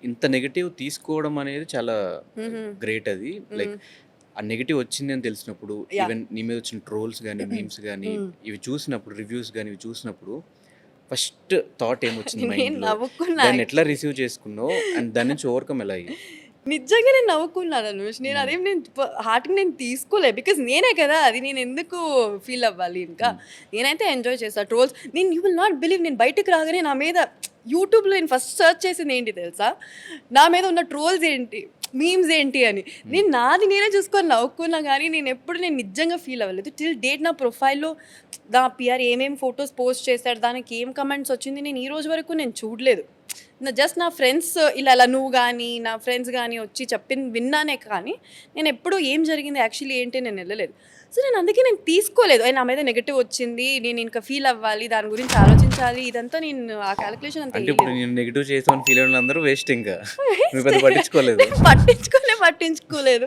ఇంత నెగెటివ్ తీసుకోవడం అనేది చాలా హుహు. గ్రేట్ అది. లైక్ హ్మ్. ఆ నెగెటివ్ వచ్చిందని తెలిసినప్పుడు, యాహ్! ఈవెన్ నీ మీద వచ్చిన ట్రోల్స్ గానీ, మీమ్స్ గానీ, హ్మ్. ఇవి చూసినప్పుడు, రివ్యూస్ గానీ ఇవి చూసినప్పుడు ఫస్ట్ థాట్ ఏమొచ్చింది నేను మైండ్‌లో? నవ్వుకున్నా దాన్ని ఎట్లా యాక్చువల్లీ. రిసీవ్ చేసుకున్నావు? అండ్ దాని నుంచి ఓవర్‌కమ్ ఎలా అయ్యావు? నిజంగా నేను నవ్వుకున్నాను అనుష్. నేను హ్మ్. అదేం నేను హార్ట్‌కి నేను తీసుకోలే. బికాజ్ నేనే కదా! అది నేనెందుకు ఫీల్ అవ్వాలి ఇంకా. హ్మ్. నేనైతే ఎంజాయ్ చేశా. ట్రోల్స్ నేను యూ విల్ నాట్ బిలీవ్ నేను బయటకి రాగానే నా మీద యూట్యూబ్‌లో నేను ఫస్ట్ సెర్చ్ చేసింది ఏంటి తెలుసా? నా మీద ఉన్న ట్రోల్స్ ఏంటి? మీమ్స్ ఏంటి అని. హ్మ్. నేను నాది నేనే చూసుకొని నవ్వుకున్నా గానీ నేనెప్పుడు నేను నిజంగా ఫీల్ అవ్వలేదు. టిల్ డేట్ నా ప్రొఫైల్‌లో నా పిఆర్ ఏమేమి ఫోటోస్ పోస్ట్ చేశాడు, దానికి ఏం కమెంట్స్ వచ్చింది నేను ఈ రోజు వరకు నేను చూడలేదు. జస్ట్ నా ఫ్రెండ్స్ ఇలా ఇలా నువ్వు గానీ, నా ఫ్రెండ్స్ గానీ వచ్చి చెప్పింది విన్నానే కానీ, నేనెప్పుడు ఏం జరిగింది యాక్చువల్లీ ఏంటి నేను ఎళ్ళలేదు. సో, నేను అందుకే నేను తీసుకోలేదు. నా మీద నెగెటివ్ వచ్చింది. నేను ఇంకా ఫీల్ అవ్వాలి. దాని గురించి ఆలోచించాలి. ఇదంతా నేను ఆ కాలిక్యులేషన్ అంత అంటే ఇప్పుడు ఎయలేదు. నేను నెగెటివ్ చేసామని ఫీల్ అయినోళ్ళందరూ వేస్ట్ ఇంకా. నువ్వు వేస్ట్ పెద్ద పట్టించుకోలేదు. పట్టించుకోలేదు.